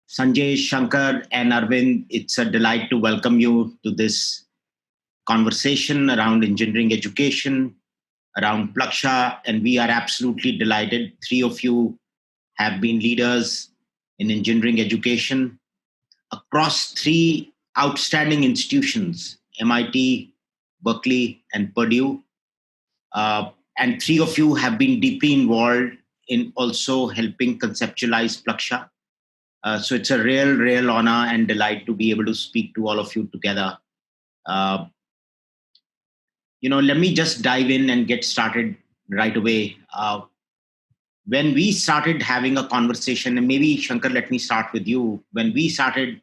Sanjay, Shankar, and Arvind, it's a delight to welcome you to this conversation around engineering education, around Plaksha, and we are absolutely delighted. Three of you have been leaders in engineering education across three outstanding institutions, MIT, Berkeley, and Purdue. And three of you have been deeply involved in also helping conceptualize Plaksha. So it's a real honor and delight to be able to speak to all of you together. Let me just dive in and get started right away. When we started having a conversation, and maybe Shankar, let me start with you. When we started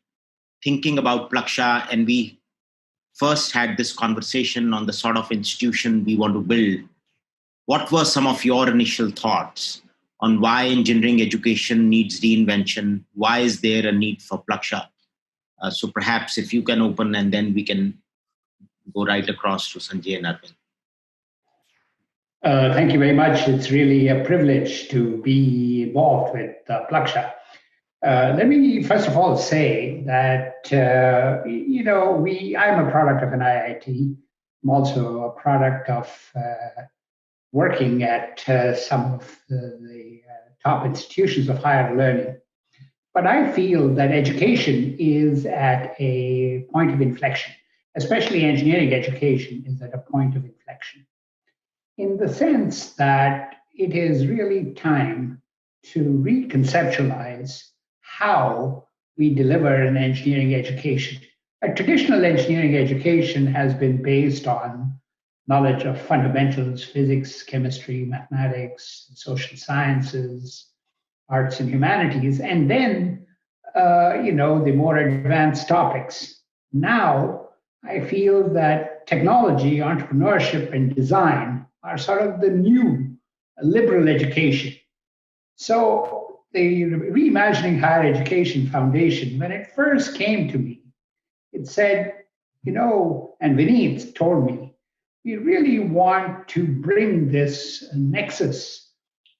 thinking about Plaksha and we first had this conversation on the sort of institution we want to build, what were some of your initial thoughts on why engineering education needs reinvention? Why is there a need for Plaksha? So perhaps if you can open and then we can go right across to Sanjay and Arvind. Thank you very much. It's really a privilege to be involved with Plaksha. Let me first of all say that, I'm a product of an IIT. I'm also a product of working at some of the top institutions of higher learning. But I feel that education is at a point of inflection, especially engineering education is at a point of inflection, in the sense that it is really time to reconceptualize how we deliver an engineering education. A traditional engineering education has been based on knowledge of fundamentals, physics, chemistry, mathematics, social sciences, arts and humanities, and then, the more advanced topics. Now, I feel that technology, entrepreneurship, and design are sort of the new liberal education. So the Reimagining Higher Education Foundation, when it first came to me, it said, and Vineet told me, we really want to bring this nexus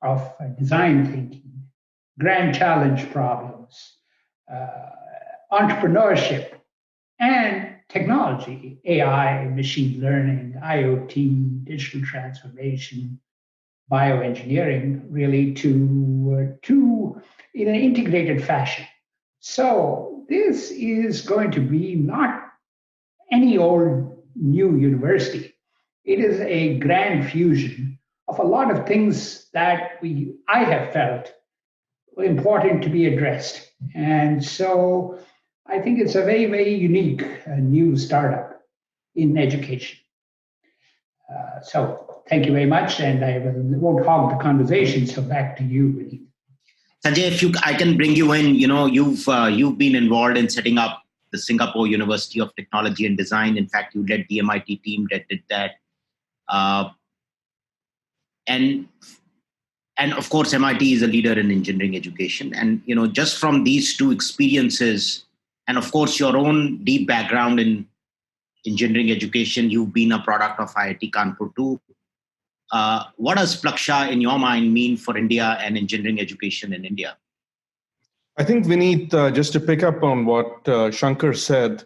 of design thinking, grand challenge problems, entrepreneurship, and technology, AI, machine learning, IoT, digital transformation, bioengineering, really to in an integrated fashion. So this is going to be not any old new university. It is a grand fusion of a lot of things that I have felt important to be addressed. And so I think it's a very, very unique new startup in education. So thank you very much, and I won't hog the conversation, so back to you, Vineet. Sanjay, I can bring you in, you've been involved in setting up the Singapore University of Technology and Design. In fact, you led the MIT team that did that. And of course, MIT is a leader in engineering education. And, just from these two experiences, and of course, your own deep background in engineering education, you've been a product of IIT Kanpur too. What does Plaksha, in your mind, mean for India and engineering education in India? I think, Vineet, just to pick up on what Shankar said,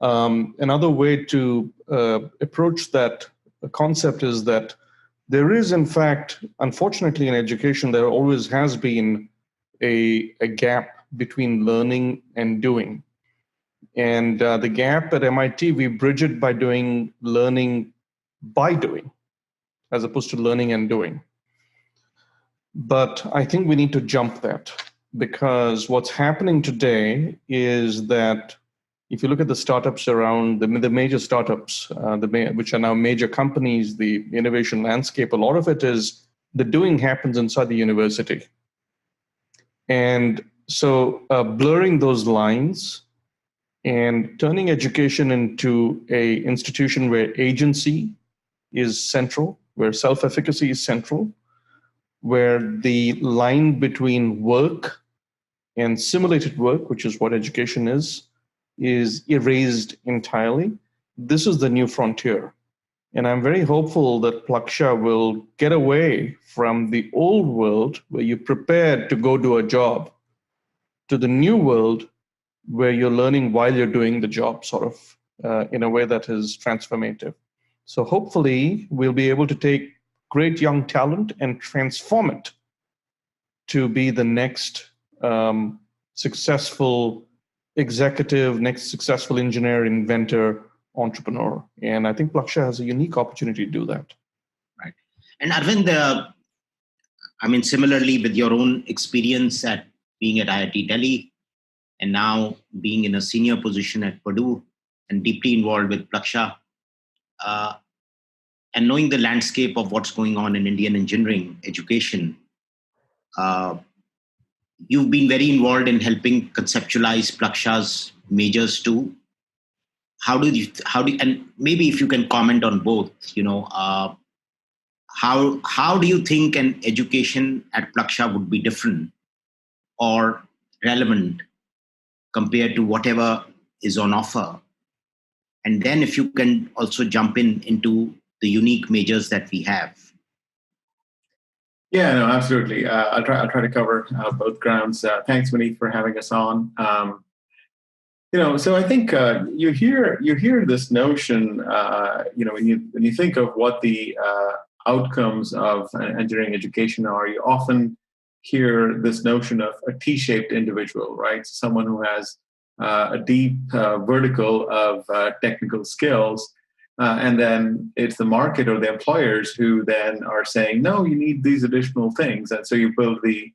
another way to approach that concept is that there is, in fact, unfortunately in education, there always has been a gap between learning and doing. And the gap at MIT, we bridge it by doing learning by doing, as opposed to learning and doing. But I think we need to jump that, because what's happening today is that if you look at the startups around, the major startups, which are now major companies, the innovation landscape, a lot of it is the doing happens inside the university. And so blurring those lines and turning education into an institution where agency is central, where self-efficacy is central, where the line between work and simulated work, which is what education is erased entirely. This is the new frontier. And I'm very hopeful that Plaksha will get away from the old world where you prepared to go do a job, to the new world where you're learning while you're doing the job, sort of in a way that is transformative. So hopefully we'll be able to take great young talent and transform it to be the next successful executive, next successful engineer, inventor, entrepreneur. And I think Plaksha has a unique opportunity to do that. Right. And Arvind, similarly with your own experience at being at IIT Delhi and now being in a senior position at Purdue and deeply involved with Plaksha, and knowing the landscape of what's going on in Indian engineering education, you've been very involved in helping conceptualize Plaksha's majors too. How do you, and maybe if you can comment on both, how do you think an education at Plaksha would be different or relevant compared to whatever is on offer? And then if you can also jump into the unique majors that we have. Yeah, no, absolutely. I'll try to cover both grounds. Thanks, Vineet, for having us on. So I think you hear this notion. When you think of what the outcomes of engineering education are, you often hear this notion of a T-shaped individual, right? Someone who has a deep vertical of technical skills. And then it's the market or the employers who then are saying, no, you need these additional things. And so you build the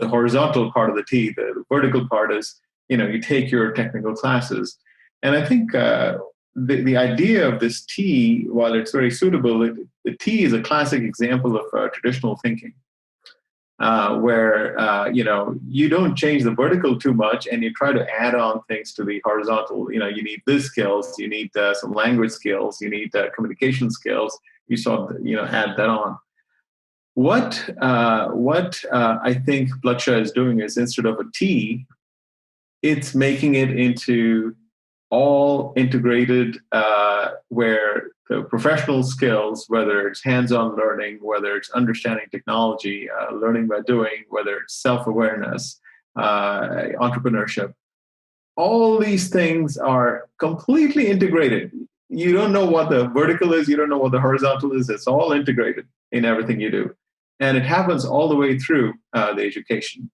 horizontal part of the T. The vertical part is, you take your technical classes. And I think the idea of this T, while it's very suitable, the T is a classic example of traditional thinking. Where you don't change the vertical too much and you try to add on things to the horizontal. You need these skills, you need some language skills, you need communication skills. You sort of add that on. What I think Plaksha is doing is, instead of a T, it's making it into all integrated, where the professional skills, whether it's hands-on learning, whether it's understanding technology, learning by doing, whether it's self-awareness, entrepreneurship, all these things are completely integrated. You don't know what the vertical is, you don't know what the horizontal is, it's all integrated in everything you do. And it happens all the way through the education.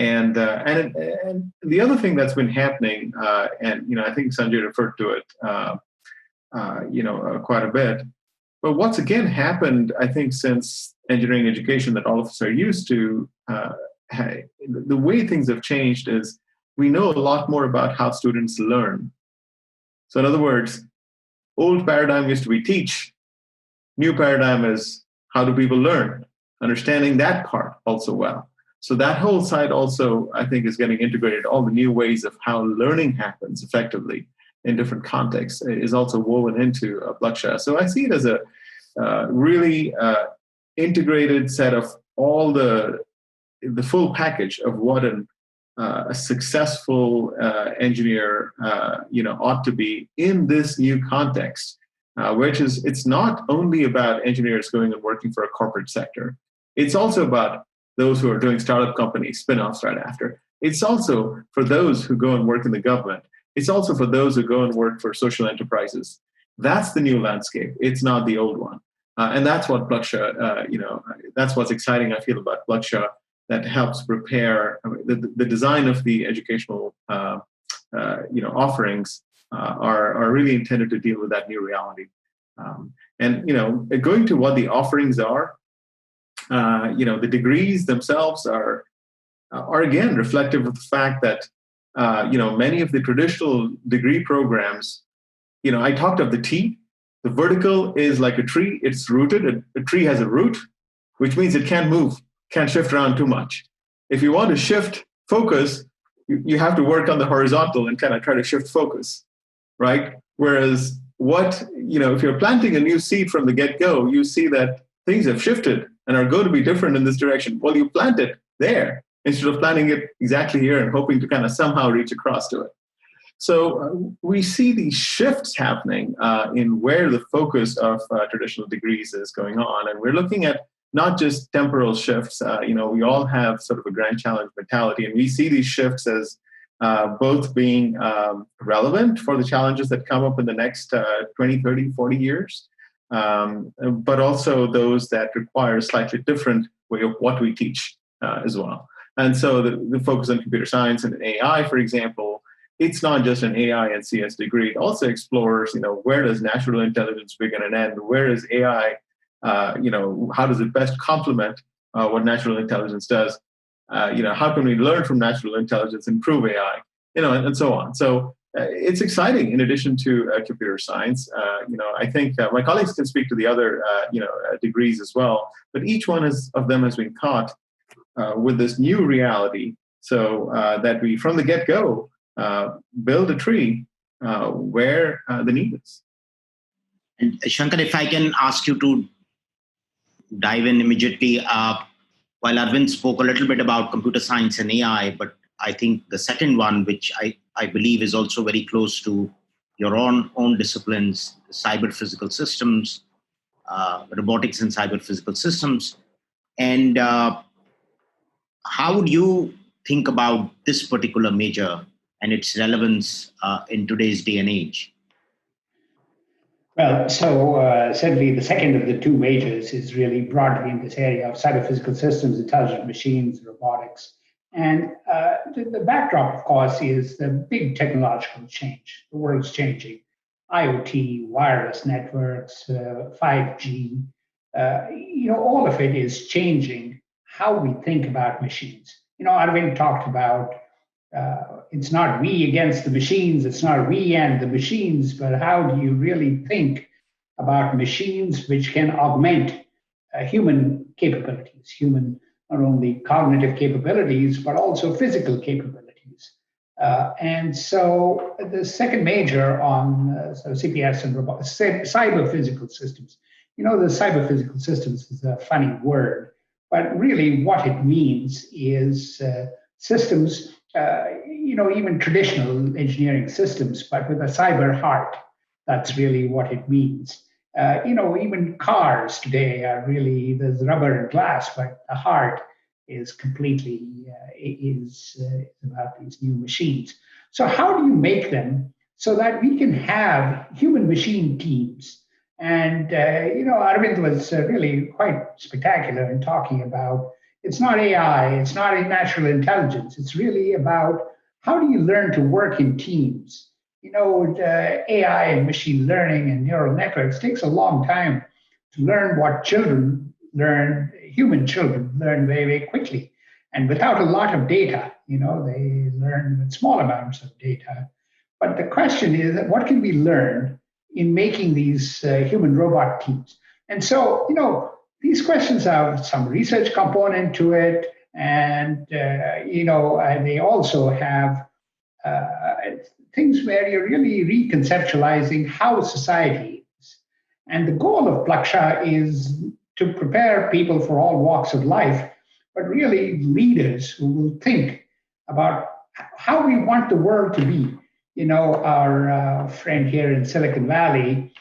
And the other thing that's been happening, and I think Sanjay referred to it, quite a bit. But what's again happened, I think, since engineering education that all of us are used to, the way things have changed is we know a lot more about how students learn. So in other words, old paradigm used to be teach. New paradigm is how do people learn? Understanding that part also well. So that whole side also, I think, is getting integrated. All the new ways of how learning happens effectively in different contexts is also woven into Plaksha. So I see it as a really integrated set of all the full package of what a successful engineer ought to be in this new context, which is, it's not only about engineers going and working for a corporate sector. It's also about those who are doing startup companies, spin-offs right after. It's also for those who go and work in the government. It's also for those who go and work for social enterprises. That's the new landscape. It's not the old one. And that's what Plaksha, that's what's exciting, I feel, about Plaksha, that helps prepare the design of the educational, offerings are really intended to deal with that new reality. Going to what the offerings are, the degrees themselves are again reflective of the fact that many of the traditional degree programs, I talked of the T. The vertical is like a tree; it's rooted. A tree has a root, which means it can't move, can't shift around too much. If you want to shift focus, you have to work on the horizontal and kind of try to shift focus, right? Whereas if you're planting a new seed from the get-go, you see that things have shifted and are going to be different in this direction. Well, you plant it there instead of planting it exactly here and hoping to kind of somehow reach across to it. So we see these shifts happening in where the focus of traditional degrees is going on. And we're looking at not just temporal shifts. We all have sort of a grand challenge mentality, and we see these shifts as both being relevant for the challenges that come up in the next 20, 30, 40 years, but also those that require a slightly different way of what we teach as well. And so the focus on computer science and AI, for example, it's not just an AI and CS degree. It also explores, where does natural intelligence begin and end? Where is AI, how does it best complement what natural intelligence does? How can we learn from natural intelligence, improve AI, and so on. So it's exciting in addition to computer science. I think my colleagues can speak to the other, degrees as well, but each one of them has been caught with this new reality, so that we, from the get-go, build a tree where the need is. And Shankar, if I can ask you to dive in immediately, while Arvind spoke a little bit about computer science and AI, but I think the second one, which I believe is also very close to your own disciplines, cyber-physical systems, robotics and cyber-physical systems. And how would you think about this particular major and its relevance in today's day and age? Well, so certainly the second of the two majors is really broadly in this area of cyber-physical systems, intelligent machines, robotics. And the backdrop, of course, is the big technological change. The world's changing. IoT, wireless networks, 5G, all of it is changing how we think about machines. Arvind talked about it's not we against the machines, it's not we and the machines, but how do you really think about machines which can augment human capabilities, not only cognitive capabilities, but also physical capabilities. And so the second major on CPS and cyber-physical systems. The cyber-physical systems is a funny word, but really what it means is systems, even traditional engineering systems, but with a cyber heart. That's really what it means. Even cars today are really, there's rubber and glass, but the heart is completely is about these new machines. So how do you make them so that we can have human-machine teams? And, Arvind was really quite spectacular in talking about it's not AI, it's not a natural intelligence. It's really about how do you learn to work in teams? AI and machine learning and neural networks takes a long time to learn what children learn, human children learn very, very quickly. And without a lot of data, they learn with small amounts of data. But the question is, what can we learn in making these human robot teams? And so, these questions have some research component to it. And, they also have things where you're really reconceptualizing how society is. And the goal of Plaksha is to prepare people for all walks of life, but really leaders who will think about how we want the world to be. Our friend here in Silicon Valley,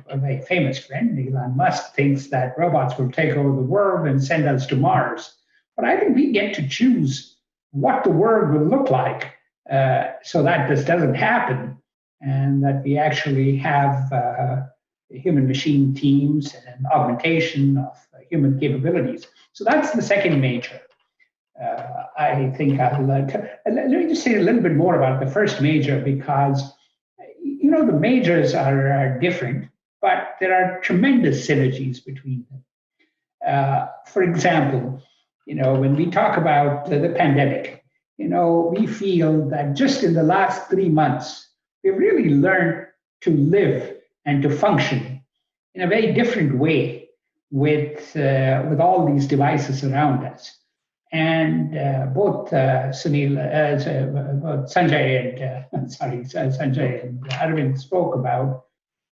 a very famous friend, Elon Musk, thinks that robots will take over the world and send us to Mars. But I think we get to choose what the world will look like so that this doesn't happen, and that we actually have human-machine teams and augmentation of human capabilities. So that's the second major. I think let me just say a little bit more about the first major, because the majors are different, but there are tremendous synergies between them. For example, when we talk about the pandemic, we feel that just in the last 3 months, we've really learned to live and to function in a very different way with all these devices around us. And both Sanjay and Arvind spoke about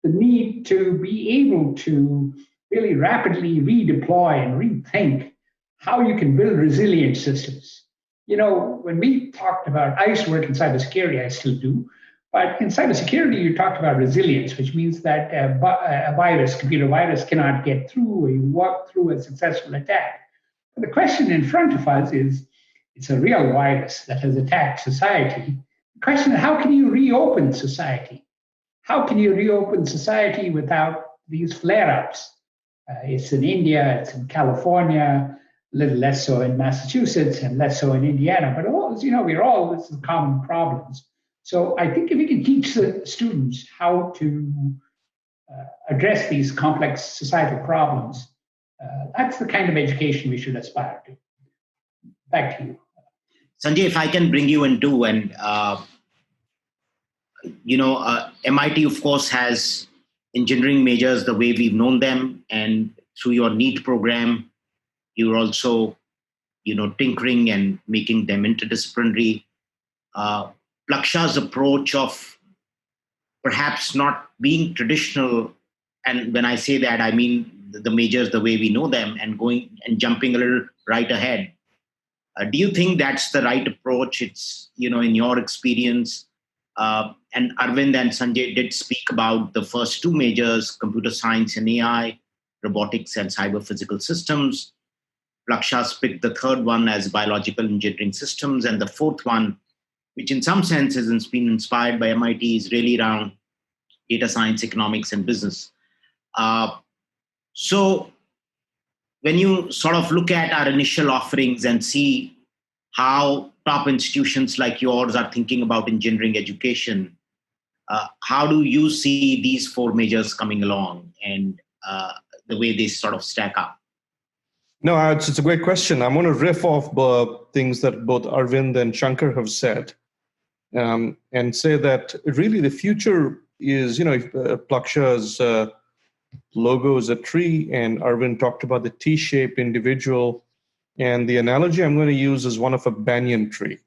the need to be able to really rapidly redeploy and rethink how you can build resilient systems. When we talked about, I used to work in cybersecurity, I still do, But in cybersecurity, you talked about resilience, which means that a virus, computer virus, cannot get through or you walk through a successful attack. But the question in front of us is, it's a real virus that has attacked society. The question is, how can you reopen society? How can you reopen society without these flare-ups? It's in India, it's in California, a little less so in Massachusetts and less so in Indiana. But this is common problems. So I think if we can teach the students how to address these complex societal problems, that's the kind of education we should aspire to. Back to you. Sanjay, if I can bring you in too, and MIT, of course, has engineering majors the way we've known them, and through your NEET program, you're also, tinkering and making them interdisciplinary. Plaksha's approach of perhaps not being traditional, and when I say that, I mean the majors the way we know them, and going and jumping a little right ahead. Do you think that's the right approach? It's, in your experience, and Arvind and Sanjay did speak about the first two majors, computer science and AI, robotics and cyberphysical systems. Plaksha's picked the third one as biological engineering systems, and the fourth one, which in some sense has been inspired by MIT, is really around data science, economics, and business. So when you sort of look at our initial offerings and see how top institutions like yours are thinking about engineering education, how do you see these four majors coming along and the way they sort of stack up? No, it's a great question. I'm going to riff off things that both Arvind and Shankar have said, and say that really the future is, Plaksha's logo is a tree, and Arvind talked about the T-shaped individual. And the analogy I'm going to use is one of a banyan tree.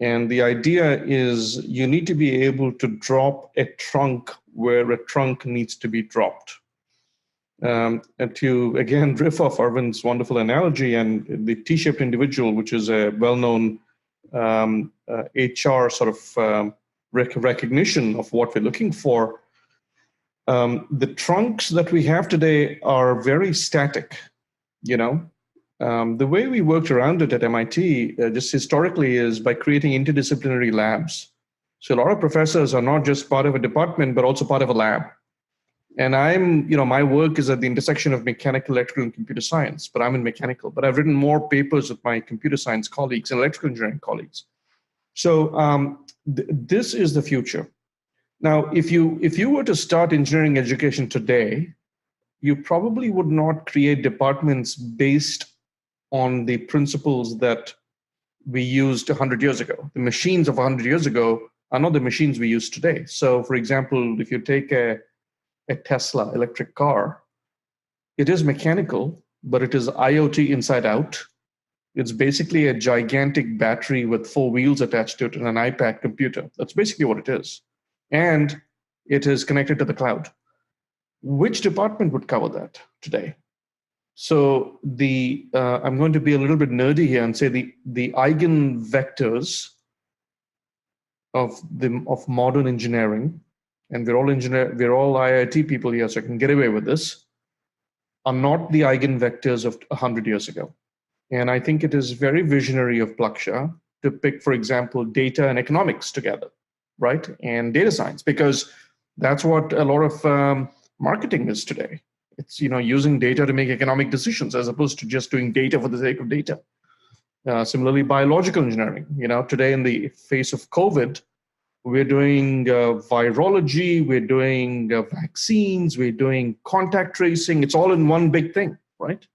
And the idea is you need to be able to drop a trunk where a trunk needs to be dropped. And to, again, riff off Arvind's wonderful analogy, and the T-shaped individual, which is a well-known HR sort of recognition of what we're looking for, the trunks that we have today are very static, The way we worked around it at MIT, just historically, is by creating interdisciplinary labs. So a lot of professors are not just part of a department, but also part of a lab. And my work is at the intersection of mechanical, electrical, and computer science, but I'm in mechanical. But I've written more papers with my computer science colleagues and electrical engineering colleagues. So this is the future. Now, if you were to start engineering education today, you probably would not create departments based on the principles that we used 100 years ago. The machines of 100 years ago are not the machines we use today. So, for example, if you take a Tesla electric car, it is mechanical, but it is IoT inside out. It's basically a gigantic battery with 4 wheels attached to it and an iPad computer. That's basically what it is. And it is connected to the cloud. Which department would cover that today? So I'm going to be a little bit nerdy here and say the eigenvectors of modern engineering, and we're all IIT people here, so I can get away with this, are not the eigenvectors of 100 years ago. And I think it is very visionary of Plaksha to pick, for example, data and economics together, right? And data science, because that's what a lot of marketing is today. It's using data to make economic decisions as opposed to just doing data for the sake of data. Similarly, biological engineering. Today in the face of COVID, we're doing virology, we're doing vaccines, we're doing contact tracing. It's all in one big thing, right?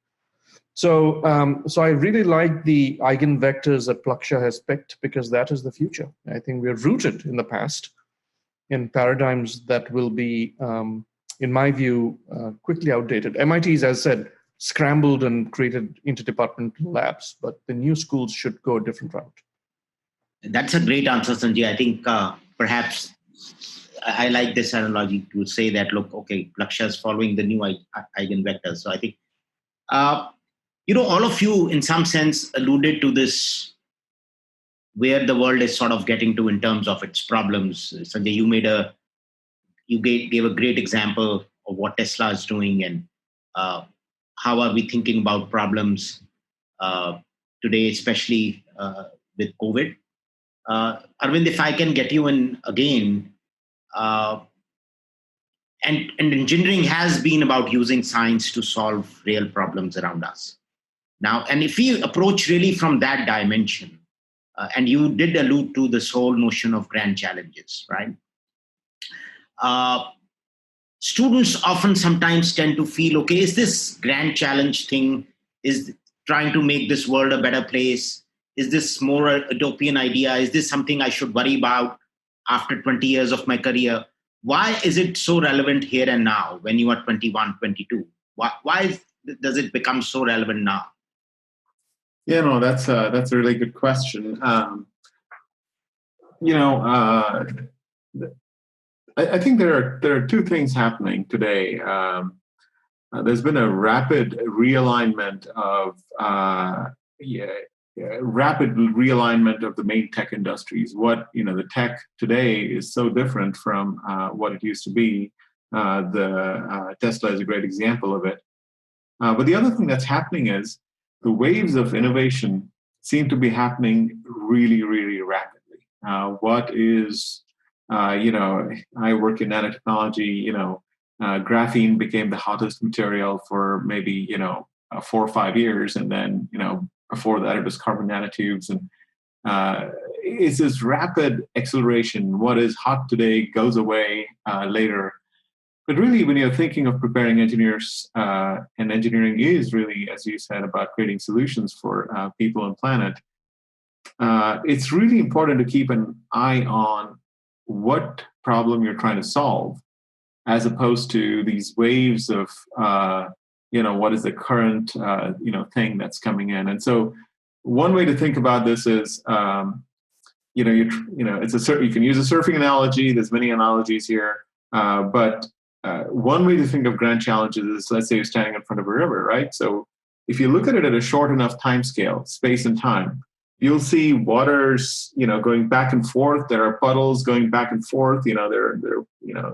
So I really like the eigenvectors that Plaksha has picked, because that is the future. I think we're rooted in the past in paradigms that will be, in my view, quickly outdated. MIT's, as I said, scrambled and created interdepartmental labs, but the new schools should go a different route. That's a great answer, Sanjay. I think perhaps I like this analogy to say that, look, okay, Plaksha is following the new eigenvectors. So I think, all of you in some sense alluded to this where the world is sort of getting to in terms of its problems. Sanjay, you gave a great example of what Tesla is doing, and how are we thinking about problems today, especially with COVID. Arvind, if I can get you in again, and engineering has been about using science to solve real problems around us. Now, and if we approach really from that dimension, and you did allude to this whole notion of grand challenges, right? Students often sometimes tend to feel, okay, is this grand challenge thing, is trying to make this world a better place? Is this more a utopian idea? Is this something I should worry about after 20 years of my career? Why is it so relevant here and now when you are 21, 22? Why does it become so relevant now? Yeah, no, that's a really good question. I think there are two things happening today. There's been a rapid realignment of the main tech industries. The tech today is so different from what it used to be. Tesla is a great example of it. But the other thing that's happening is the waves of innovation seem to be happening really, really rapidly. I work in nanotechnology. Graphene became the hottest material for maybe 4 or 5 years, and then before that it was carbon nanotubes, and it's this rapid acceleration. What is hot today goes away later. But really, when you're thinking of preparing engineers, and engineering is really, as you said, about creating solutions for people and planet, it's really important to keep an eye on what problem you're trying to solve, as opposed to these waves of, what is the current, thing that's coming in. And so one way to think about this is, you can use a surfing analogy. There's many analogies here, but one way to think of grand challenges is, let's say you're standing in front of a river, right? So if you look at it at a short enough time scale, space and time, you'll see waters, going back and forth. There are puddles going back and forth. They're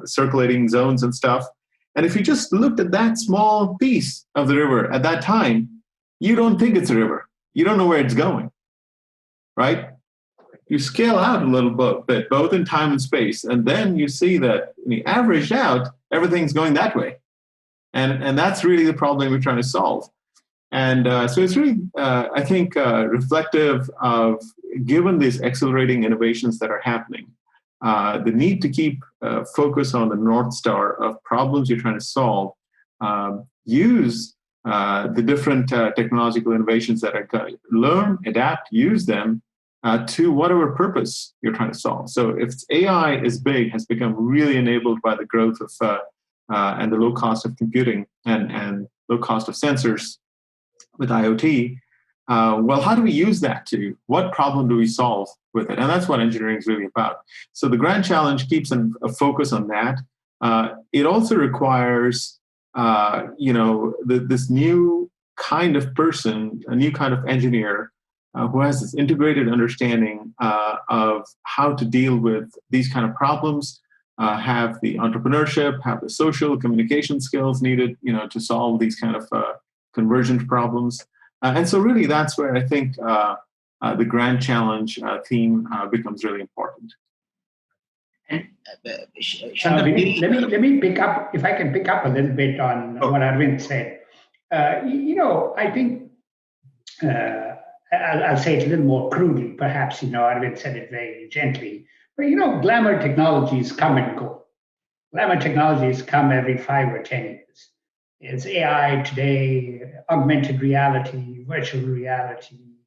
circulating zones and stuff. And if you just looked at that small piece of the river at that time, you don't think it's a river. You don't know where it's going, right? You scale out a little bit, both in time and space, and then you see that averaged out, everything's going that way. And that's really the problem we're trying to solve. And so it's really, I think, reflective of, given these accelerating innovations that are happening, the need to keep focus on the North Star of problems you're trying to solve, use the different technological innovations that are going, learn, adapt, use them to whatever purpose you're trying to solve. So if AI is big, has become really enabled by the growth of and the low cost of computing and low cost of sensors with IoT, well, how do we use that to, what problem do we solve with it? And that's what engineering is really about. So the grand challenge keeps a focus on that. It also requires, this new kind of person, a new kind of engineer who has this integrated understanding of how to deal with these kind of problems, have the entrepreneurship, have the social communication skills needed, to solve these kind of convergent problems. And so really that's where I think the grand challenge theme becomes really important. And let me pick up, if I can pick up a little bit on what Arvind said. I think I'll say it a little more crudely, perhaps. Arvind said it very gently. But glamour technologies come and go. Glamour technologies come every 5 or 10 years. It's AI today, augmented reality, virtual reality,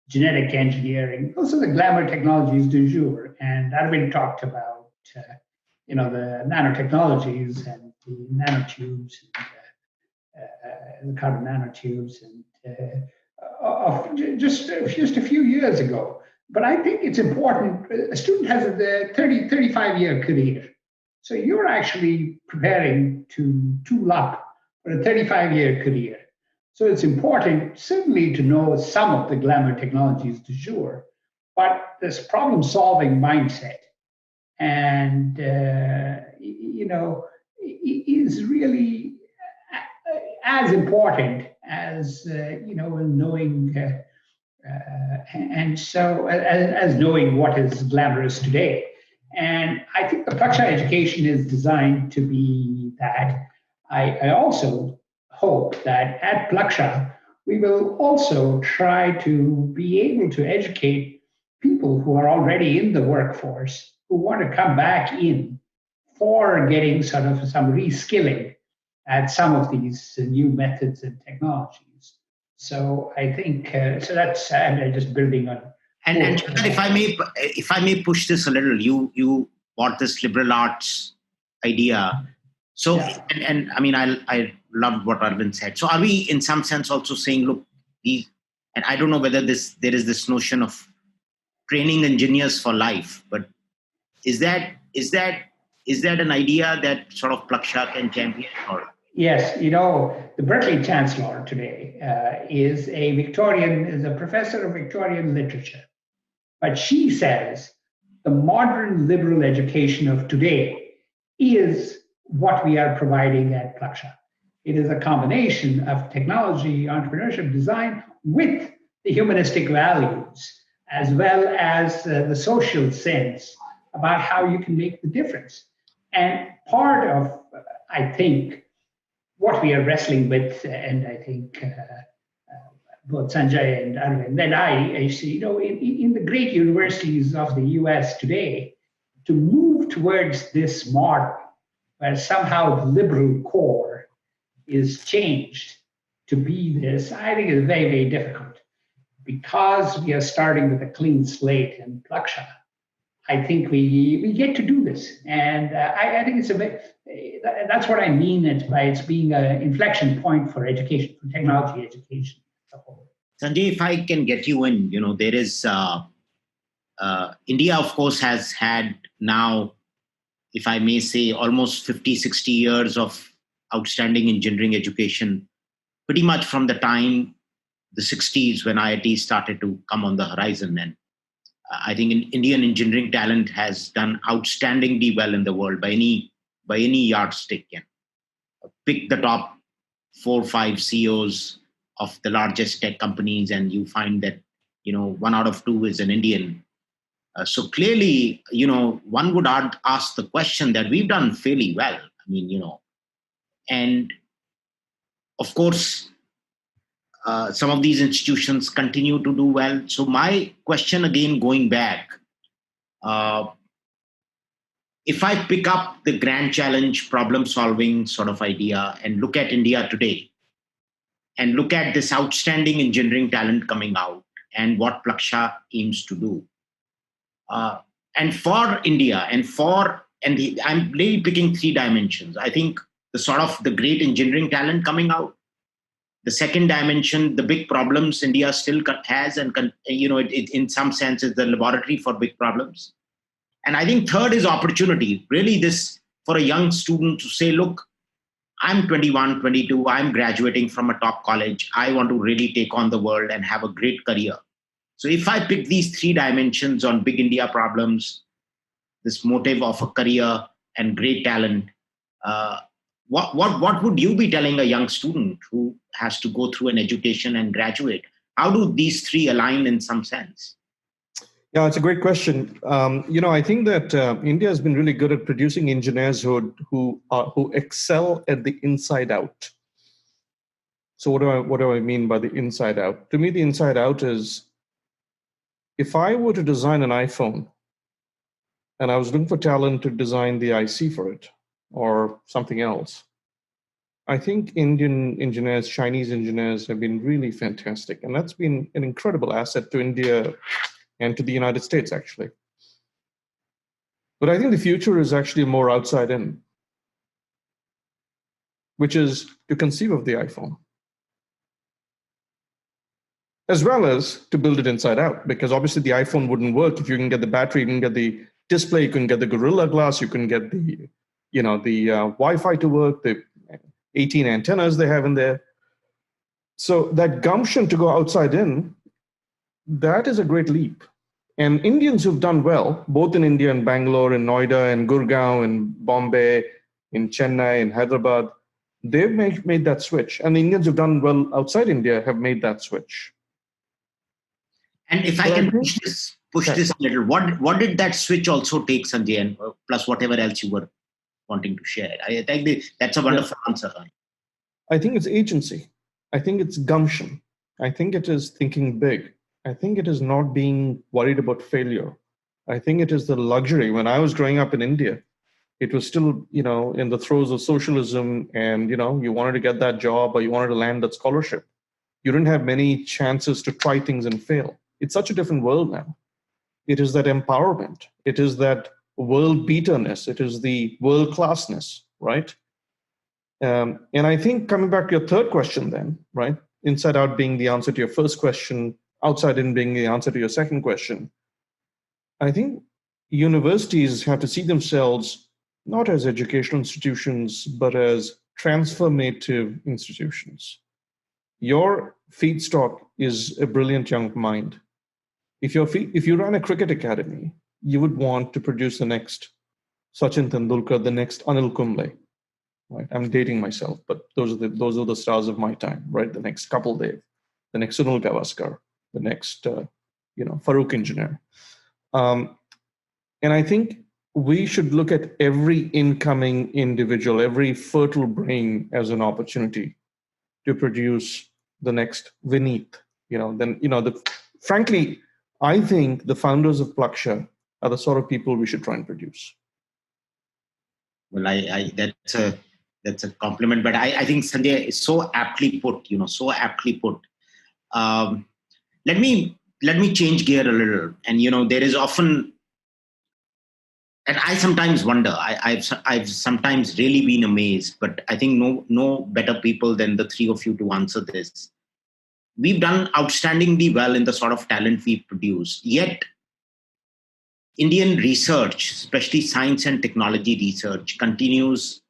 genetic engineering. Those are the glamour technologies du jour. And Arvind talked about, the nanotechnologies and the nanotubes, and the carbon nanotubes, and just a few years ago. But I think it's important. A student has a 35-year career. So you're actually preparing to tool up for a 35-year career. So it's important, certainly, to know some of the glamour technologies du jour, but this problem-solving mindset, and is really as important as knowing. And so, as knowing what is glamorous today. And I think the Plaksha education is designed to be that. I also hope that at Plaksha, we will also try to be able to educate people who are already in the workforce, who want to come back in for getting sort of some reskilling at some of these new methods and technologies. So I think so. That's and just building on. And Shankar, if I may push this a little, you bought this liberal arts idea. So Yeah. and I mean I loved what Arvind said. So are we in some sense also saying, look, these, and I don't know whether there is this notion of training engineers for life, but is that an idea that sort of Plaksha can champion? Or Yes, the Berkeley chancellor today is a professor of Victorian literature. But she says the modern liberal education of today is what we are providing at Plaksha. It is a combination of technology, entrepreneurship, design with the humanistic values, as well as the social sense about how you can make the difference. And part of, I think, what we are wrestling with, and I think both Sanjay and Arvind and I see, in the great universities of the US today, to move towards this model where somehow the liberal core is changed to be this, I think is very, very difficult. Because we are starting with a clean slate in Plaksha, I think we get to do this. And I think that's what I mean by it's being an inflection point for education, for technology education as a whole. Sanjay, if I can get you in, there is India, of course, has had now, if I may say, almost 50, 60 years of outstanding engineering education, pretty much from the time the 60s when IIT started to come on the horizon. And I think Indian engineering talent has done outstandingly well in the world by any yardstick. And pick the top 4 or 5 CEOs of the largest tech companies, and you find that 1 out of 2 is an Indian. So clearly, one would ask the question that we've done fairly well. I mean, and of course, some of these institutions continue to do well. So my question again, going back, if I pick up the grand challenge problem solving sort of idea and look at India today, and look at this outstanding engineering talent coming out and what Plaksha aims to do. And for India, I'm really picking 3 dimensions. I think the great engineering talent coming out. The second dimension, the big problems India still has, and it in some sense is the laboratory for big problems. And I think third is opportunity. Really, this for a young student to say, look, I'm 21, 22, I'm graduating from a top college. I want to really take on the world and have a great career. So if I pick these 3 dimensions on big India problems, this motive of a career and great talent, what would you be telling a young student who has to go through an education and graduate? How do these 3 align in some sense? Yeah, it's a great question. I think that India has been really good at producing engineers who excel at the inside out. So what do I mean by the inside out? To me, the inside out is, if I were to design an iPhone and I was looking for talent to design the IC for it or something else, I think Indian engineers, Chinese engineers have been really fantastic. And that's been an incredible asset to India and to the United States, actually. But I think the future is actually more outside in, which is to conceive of the iPhone, as well as to build it inside out, because obviously the iPhone wouldn't work if you can get the battery, you can get the display, you can get the Gorilla Glass, you can get the Wi-Fi to work, the 18 antennas they have in there. So that gumption to go outside in, that is a great leap. And Indians who've done well, both in India and Bangalore and Noida and Gurgaon and Bombay, in Chennai and Hyderabad, they've made that switch. And the Indians who've done well outside India have made that switch. And if I can push this a little, what did that switch also take, Sanjay, and plus whatever else you were wanting to share? I think that's a wonderful answer. I think it's agency. I think it's gumption. I think it is thinking big. I think it is not being worried about failure. I think it is the luxury. When I was growing up in India, it was still, in the throes of socialism, and, you wanted to get that job or you wanted to land that scholarship. You didn't have many chances to try things and fail. It's such a different world now. It is that empowerment. It is that world beaterness. It is the world classness, right? And I think coming back to your third question then, right? Inside out being the answer to your first question, outside in being the answer to your second question. I think universities have to see themselves not as educational institutions, but as transformative institutions. Your feedstock is a brilliant young mind. If you run a cricket academy, you would want to produce the next Sachin Tendulkar, the next Anil Kumble. Right? I'm dating myself, but those are the stars of my time, right? The next Kapil Dev, the next Sunil Gavaskar, the next Farooq Engineer. And I think we should look at every incoming individual, every fertile brain as an opportunity to produce the next Vineet. Frankly, I think the founders of Plaksha are the sort of people we should try and produce. Well, that's a compliment, but I think Sanjay is so aptly put. Let me change gear a little, and there is often, and I sometimes wonder. I've sometimes really been amazed, but I think no better people than the three of you to answer this. We've done outstandingly well in the sort of talent we produce, yet Indian research, especially science and technology research, continues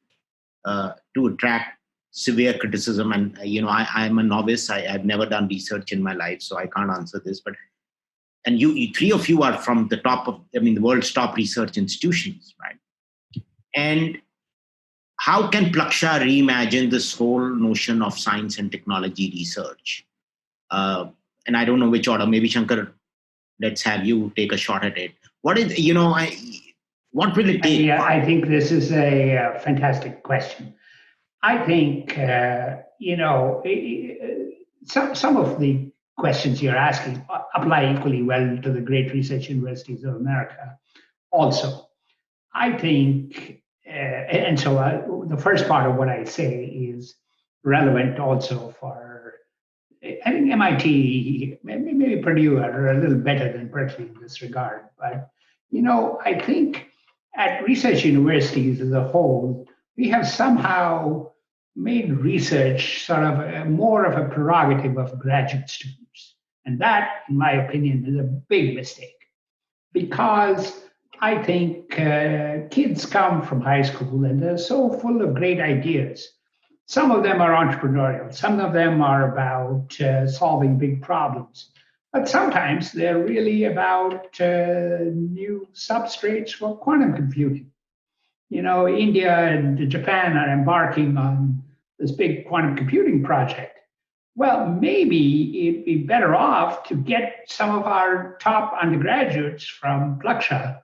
to attract severe criticism. And I'm a novice. I've never done research in my life, so I can't answer this. And you three of you are from the top of, the world's top research institutions, right? And how can Plaksha reimagine this whole notion of science and technology research? And I don't know which order. Maybe Shankar, let's have you take a shot at it. What is, what will it take? I think this is a fantastic question. I think, some of the questions you're asking apply equally well to the great research universities of America also. I think, and so the first part of what I say is relevant also for, I think MIT, maybe Purdue are a little better than Berkeley in this regard. But, I think at research universities as a whole, we have somehow made research sort of more of a prerogative of graduate students. And that, in my opinion, is a big mistake. Because I think kids come from high school and they're so full of great ideas. Some of them are entrepreneurial. Some of them are about solving big problems. But sometimes they're really about new substrates for quantum computing. India and Japan are embarking on this big quantum computing project. Well, maybe it'd be better off to get some of our top undergraduates from Plaksha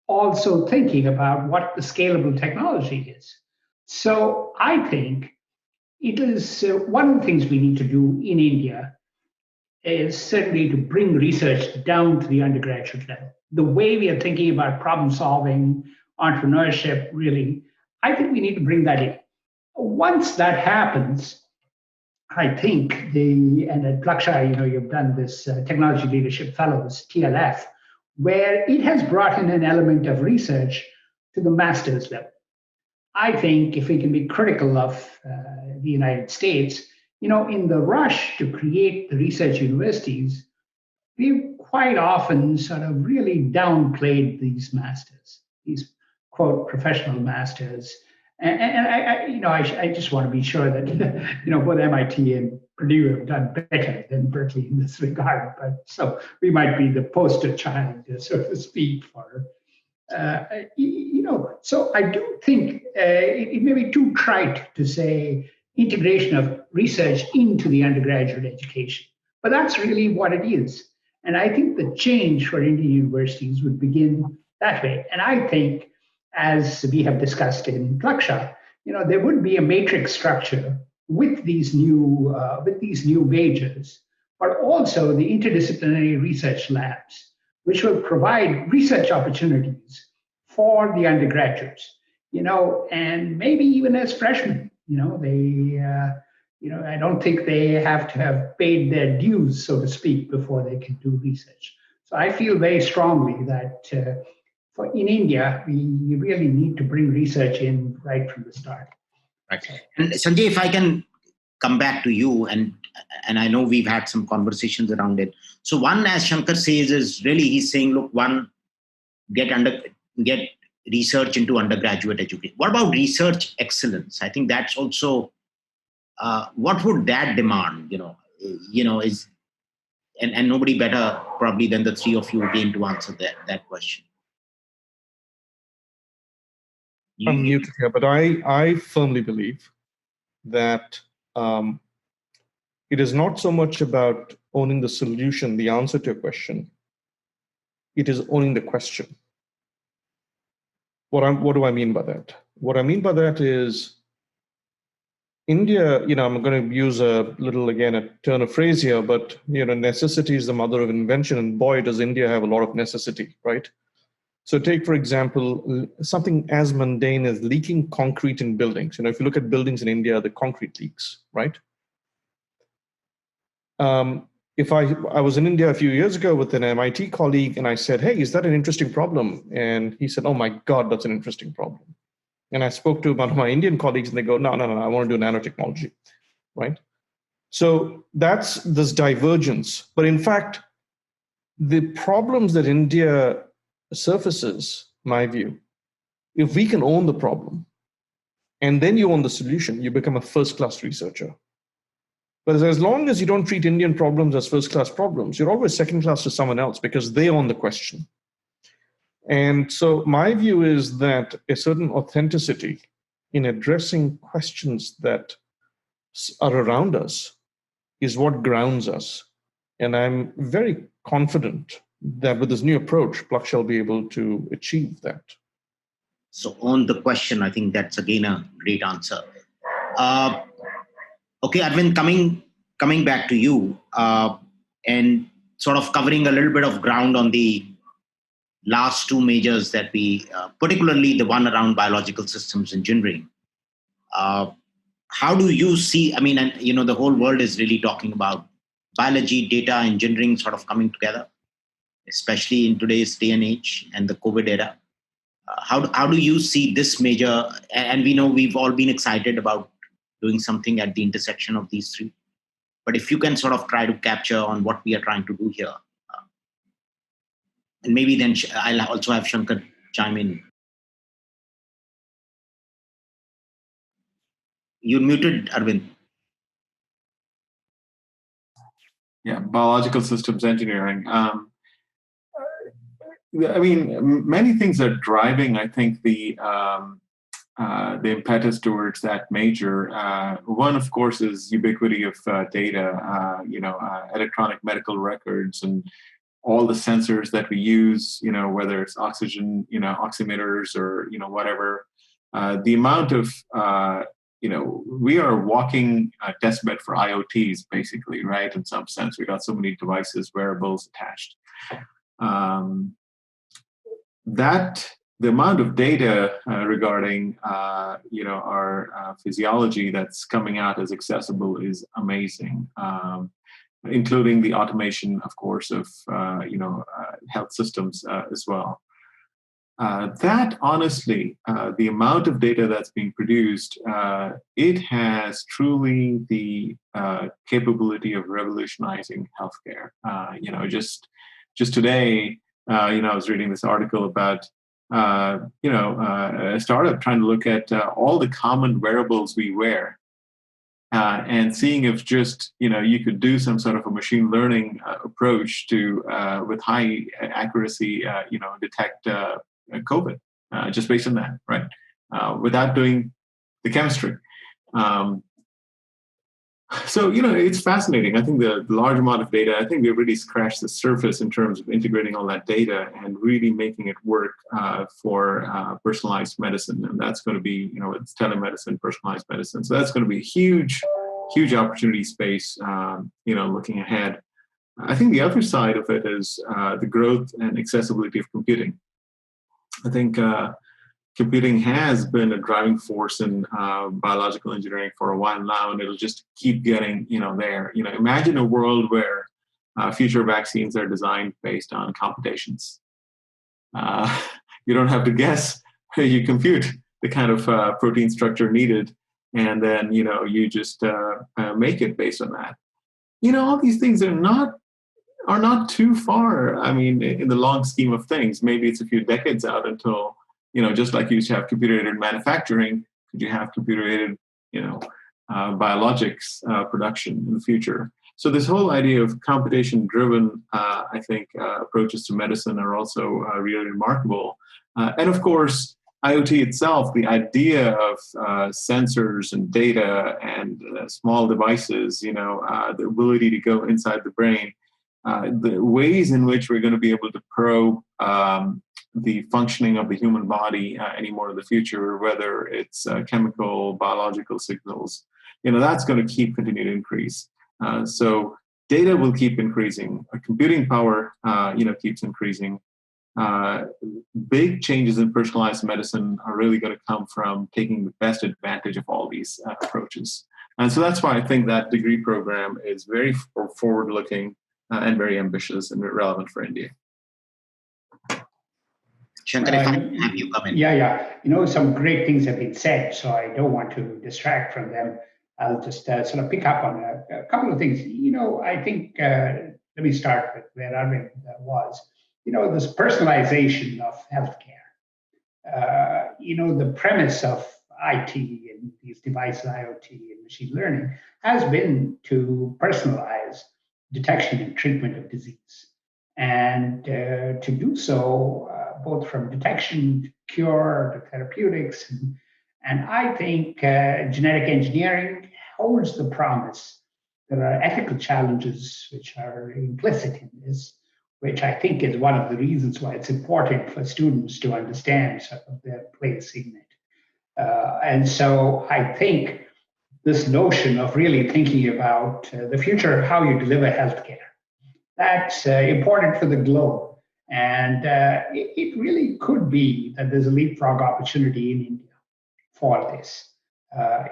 also thinking about what the scalable technology is. So I think it is one of the things we need to do in India is certainly to bring research down to the undergraduate level. The way we are thinking about problem solving, entrepreneurship, really, I think we need to bring that in. Once that happens, I think and at Plaksha, you've done this Technology Leadership Fellows, TLF, where it has brought in an element of research to the master's level. I think if we can be critical of the United States, in the rush to create the research universities, we've quite often sort of really downplayed these masters, these quote professional masters. And I just want to be sure that both MIT and Purdue have done better than Berkeley in this regard, but so we might be the poster child, so to speak, for So I do think it may be too trite to say integration of research into the undergraduate education, but that's really what it is. And I think the change for Indian universities would begin that way. And I think, as we have discussed in Plaksha, there would be a matrix structure with these new majors, but also the interdisciplinary research labs, which will provide research opportunities for the undergraduates, and maybe even as freshmen, I don't think they have to have paid their dues, so to speak, before they can do research. So I feel very strongly that in India, we really need to bring research in right from the start. Right. And Sanjay, if I can come back to you, and I know we've had some conversations around it. So one, as Shankar says, is really he's saying, look, one, get research into undergraduate education. What about research excellence? I think that's also what would that demand? Is and nobody better probably than the three of you again to answer that question. I'm muted here, but I firmly believe that it is not so much about owning the solution, the answer to a question. It is owning the question. What do I mean by that? What I mean by that is India, I'm going to use a turn of phrase here, but, necessity is the mother of invention. And boy, does India have a lot of necessity, right? So take, for example, something as mundane as leaking concrete in buildings. If you look at buildings in India, the concrete leaks, right? If I was in India a few years ago with an MIT colleague and I said, hey, is that an interesting problem? And he said, oh my God, that's an interesting problem. And I spoke to one of my Indian colleagues and they go, no, I want to do nanotechnology, right? So that's this divergence. But in fact, the problems that India surfaces, my view, if we can own the problem and then you own the solution, you become a first-class researcher. But as long as you don't treat Indian problems as first-class problems, you're always second-class to someone else because they own the question. And so my view is that a certain authenticity in addressing questions that are around us is what grounds us. And I'm very confident that with this new approach, Plaksha will be able to achieve that. So on the question, I think that's again a great answer. Okay, Arvind, coming back to you and sort of covering a little bit of ground on the last two majors that we, particularly the one around biological systems engineering. How do you see, the whole world is really talking about biology, data, engineering sort of coming together, especially in today's day and age and the COVID era. How do you see this major? And we know we've all been excited about doing something at the intersection of these three. But if you can sort of try to capture on what we are trying to do here, and maybe then I'll also have Shankar chime in. You're muted, Arvind. Yeah, biological systems engineering. Many things are driving, I think, the impetus towards that major. One, of course, is ubiquity of data, electronic medical records and all the sensors that we use, whether it's oxygen, oximeters or, whatever. The amount of, we are a walking testbed for IoTs, basically, right? In some sense, we got so many devices, wearables attached. The amount of data regarding, our physiology that's coming out as accessible is amazing, including the automation, of course, of, health systems as well. That honestly, the amount of data that's being produced, it has truly the capability of revolutionizing healthcare. Just today, I was reading this article about, a startup trying to look at all the common wearables we wear and seeing if just you could do some sort of a machine learning approach to with high accuracy detect COVID just based on that, right? Without doing the chemistry. So it's fascinating. I think the large amount of data, I think we've really scratched the surface in terms of integrating all that data and really making it work for personalized medicine. And that's going to be, it's telemedicine, personalized medicine. So that's going to be a huge opportunity space, looking ahead. I think the other side of it is the growth and accessibility of computing. I think computing has been a driving force in biological engineering for a while now, and it'll just keep getting, there. Imagine a world where future vaccines are designed based on computations. You don't have to guess; you compute the kind of protein structure needed, and then you just make it based on that. All these things are not too far. I mean, in the long scheme of things, maybe it's a few decades out until. Just like you used to have computer-aided manufacturing, could you have computer-aided, biologics production in the future? So this whole idea of computation-driven, I think, approaches to medicine are also really remarkable. And of course, IoT itself, the idea of sensors and data and small devices, the ability to go inside the brain, the ways in which we're going to be able to probe the functioning of the human body anymore in the future, whether it's chemical, biological signals, that's going to continue to increase. So data will keep increasing. Computing power, keeps increasing. Big changes in personalized medicine are really going to come from taking the best advantage of all these approaches. And so that's why I think that degree program is very forward-looking and very ambitious and relevant for India. Shankar, if I have you come in. Yeah. Some great things have been said, so I don't want to distract from them. I'll just sort of pick up on a couple of things. I think, let me start with where Arvind was. This personalization of healthcare. The premise of IT and these devices, IoT and machine learning, has been to personalize detection and treatment of disease. And to do so, both from detection to cure to therapeutics. And I think genetic engineering holds the promise. There are ethical challenges which are implicit in this, which I think is one of the reasons why it's important for students to understand sort of their place in it. And so I think this notion of really thinking about the future of how you deliver healthcare, that's important for the globe. And it really could be that there's a leapfrog opportunity in India for this.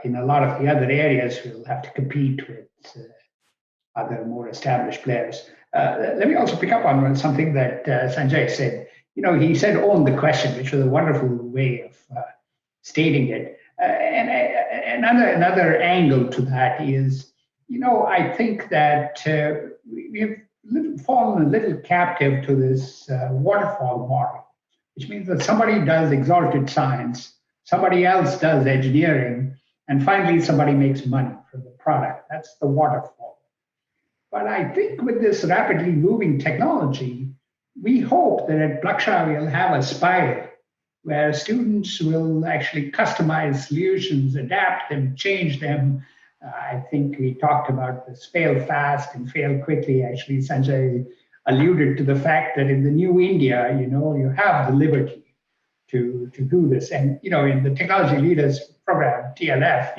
In a lot of the other areas, we'll have to compete with other more established players. Let me also pick up on something that Sanjay said. He said, own the question, which was a wonderful way of stating it. And another angle to that is, I think that we've fallen a little captive to this waterfall model, which means that somebody does exalted science, somebody else does engineering, and finally somebody makes money from the product. That's the waterfall. But I think with this rapidly moving technology, we hope that at Plaksha we'll have a spiral where students will actually customize solutions, adapt them, change them. I think we talked about this fail fast and fail quickly. Actually, Sanjay alluded to the fact that in the new India, you have the liberty to do this. And, in the Technology Leaders Program, TLF,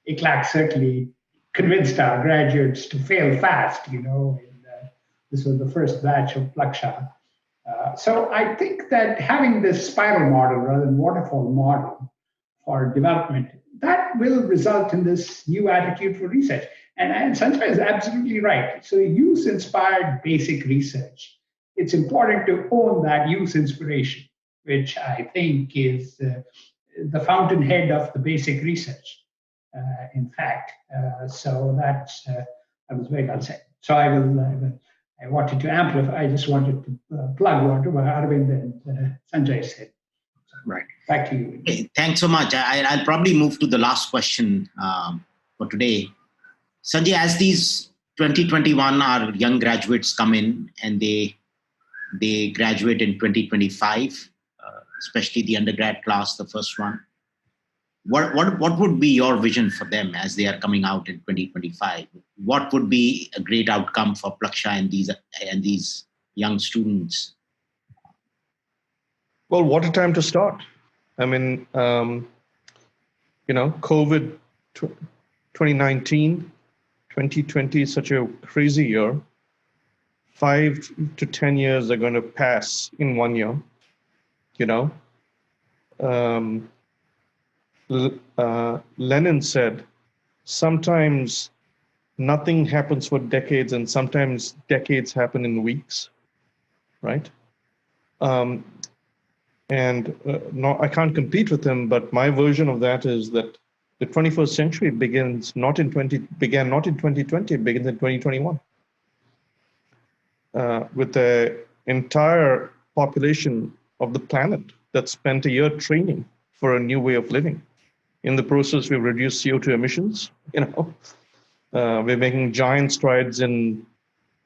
ICLAC certainly convinced our graduates to fail fast, this was the first batch of Plaksha. So I think that having this spiral model rather than waterfall model for development, that will result in this new attitude for research. And Sanjay is absolutely right. So use-inspired basic research. It's important to own that use inspiration, which I think is the fountainhead of the basic research, in fact. So that was very well said. So I wanted to amplify, I just wanted to plug what Arvind and Sanjay said. Right. Back to you. Okay, thanks so much. I'll probably move to the last question for today. Sanjay, as these 2021, our young graduates come in and they graduate in 2025, especially the undergrad class, the first one. What would be your vision for them as they are coming out in 2025? What would be a great outcome for Plaksha and these young students? Well, what a time to start. I mean, COVID 2019, 2020 is such a crazy year. 5 to 10 years are going to pass in 1 year. Lenin said, sometimes nothing happens for decades and sometimes decades happen in weeks, right? No, I can't compete with him, but my version of that is that the 21st century began not in 2020, it begins in 2021. With the entire population of the planet that spent a year training for a new way of living. In the process, we've reduced CO2 emissions. We're making giant strides in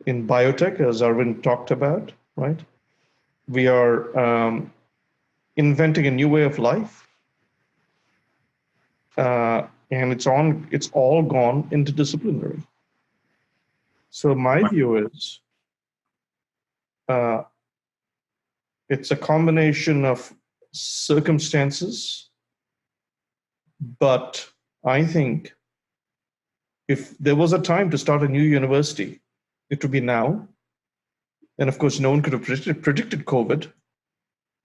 biotech, as Arvind talked about, right? We are inventing a new way of life, and it's all gone interdisciplinary. So my view is, it's a combination of circumstances, but I think if there was a time to start a new university, it would be now. And of course, no one could have predicted COVID,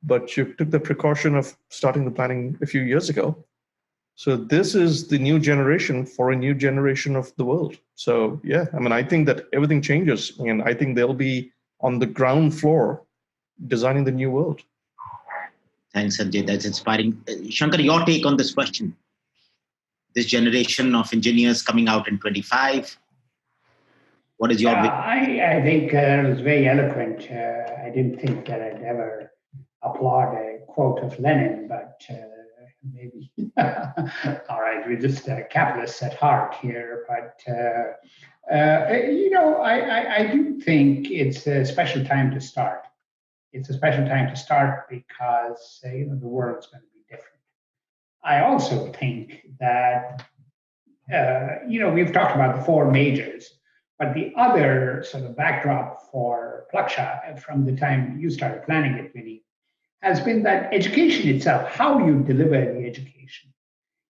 but you took the precaution of starting the planning a few years ago. So this is the new generation for a new generation of the world. So yeah, I mean, I think that everything changes, and I think they'll be on the ground floor designing the new world. Thanks, Sanjay. That's inspiring. Shankar, your take on this question? This generation of engineers coming out in 25. What is your view? I think it was very eloquent. I didn't think that I'd ever applaud a quote of Lenin, but maybe. All right, we're just capitalists at heart here. But, I do think it's a special time to start. It's a special time to start because, the world's going to be different. I also think that, we've talked about the four majors, but the other sort of backdrop for Plaksha from the time you started planning it, Vineet, has been that education itself, how you deliver the education,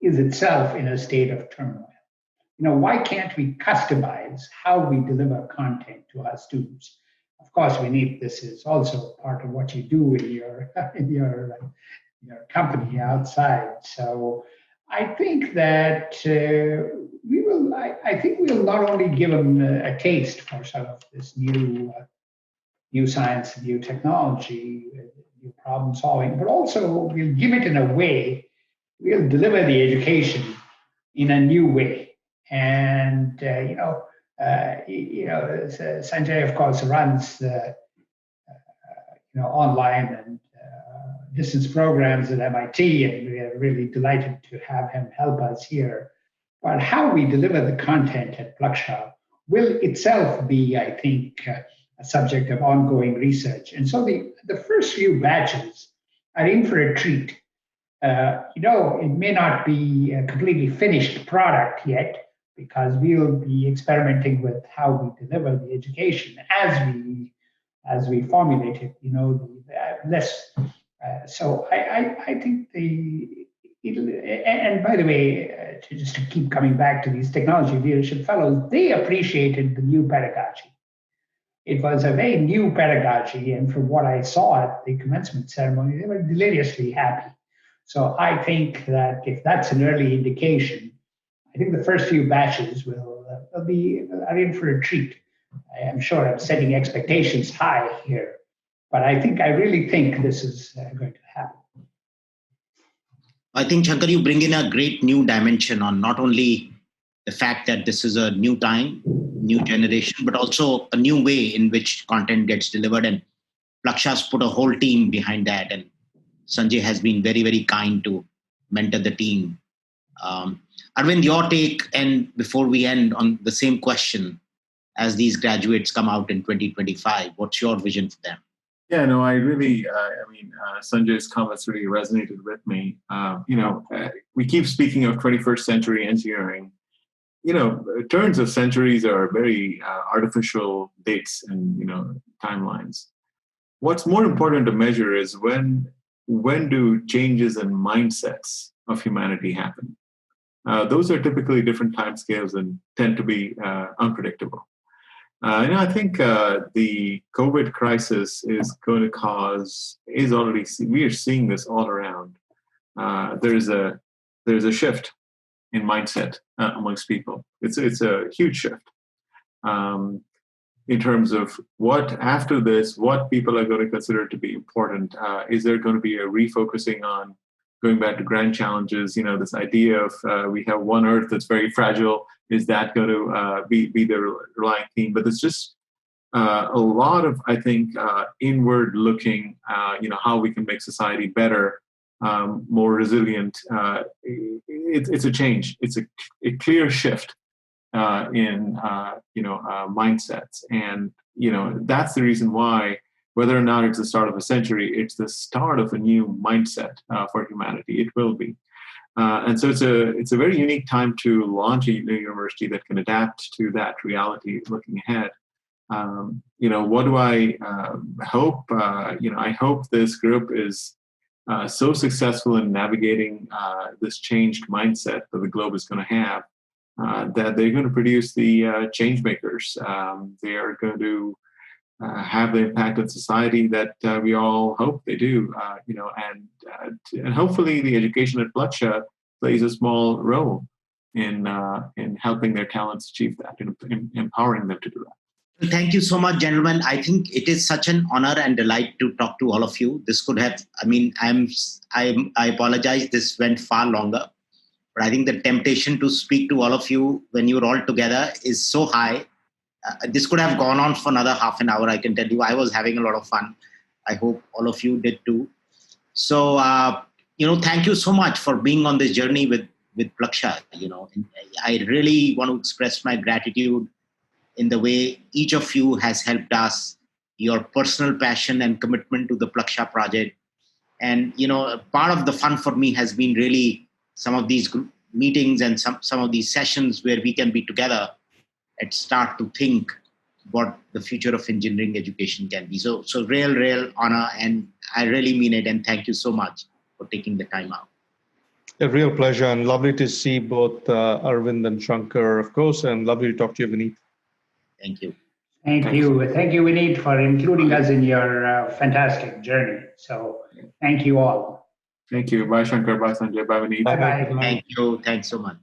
is itself in a state of turmoil. Why can't we customize how we deliver content to our students? Of course, Vineet, this is also part of what you do in your company outside. So I think that we will. I think we'll not only give them a taste for sort of this new science, new technology, new problem solving, but also we'll give it in a way. We'll deliver the education in a new way, and Sanjay, of course, runs online and distance programs at MIT, and we are really delighted to have him help us here. But how we deliver the content at Plaksha will itself be, I think, a subject of ongoing research. And so the first few batches are in for a treat. It may not be a completely finished product yet, because we'll be experimenting with how we deliver the education as we formulate it. So I think and by the way, just to keep coming back to these technology leadership fellows, they appreciated the new pedagogy. It was a very new pedagogy, and from what I saw at the commencement ceremony, they were deliriously happy. So I think that if that's an early indication, I think the first few batches are in for a treat. I'm sure I'm setting expectations high here, but I really think this is going to happen. I think, Shankar, you bring in a great new dimension on not only the fact that this is a new time, new generation, but also a new way in which content gets delivered. And Plaksha's put a whole team behind that. And Sanjay has been very, very kind to mentor the team. Arvind, your take, and before we end, on the same question, as these graduates come out in 2025, what's your vision for them? Yeah, no, I really, Sanjay's comments really resonated with me. We keep speaking of 21st century engineering. Turns of centuries are very artificial dates and, timelines. What's more important to measure is when do changes in mindsets of humanity happen? Those are typically different timescales and tend to be unpredictable. I think the COVID crisis is going to we are seeing this all around. There's a shift in mindset amongst people. It's a huge shift in terms of what people are going to consider to be important. Is there going to be a refocusing on going back to grand challenges? This idea of we have one Earth that's very fragile. Is that going to be the relying theme? But it's just a lot of, I think, inward looking, how we can make society better, more resilient. It's a change. It's a clear shift in mindsets, and that's the reason why, whether or not it's the start of a century, it's the start of a new mindset for humanity. It will be. And so it's a very unique time to launch a new university that can adapt to that reality looking ahead. What do I hope? I hope this group is so successful in navigating this changed mindset that the globe is going to have, that they're going to produce the change makers. They are going to have the impact on society that we all hope they do, and hopefully the education at Plaksha plays a small role in helping their talents achieve that, in empowering them to do that. Thank you so much, gentlemen. I think it is such an honor and delight to talk to all of you. This could have, I apologize, this went far longer, but I think the temptation to speak to all of you when you're all together is so high. This could have gone on for another half an hour. I can tell you, I was having a lot of fun. I hope all of you did too. So, thank you so much for being on this journey with Plaksha. I really want to express my gratitude in the way each of you has helped us, your personal passion and commitment to the Plaksha project. And, part of the fun for me has been really some of these meetings and some of these sessions where we can be together and start to think what the future of engineering education can be. So real honor, and I really mean it. And thank you so much for taking the time out. A real pleasure, and lovely to see both Arvind and Shankar, of course, and lovely to talk to you, Vineet. Thank you. Thank you, Vineet, for including us in your fantastic journey. So thank you all. Thank you. Bye, Shankar. Bye, Sanjay. Bye, Vineet. Bye-bye. Thank you. Thanks so much.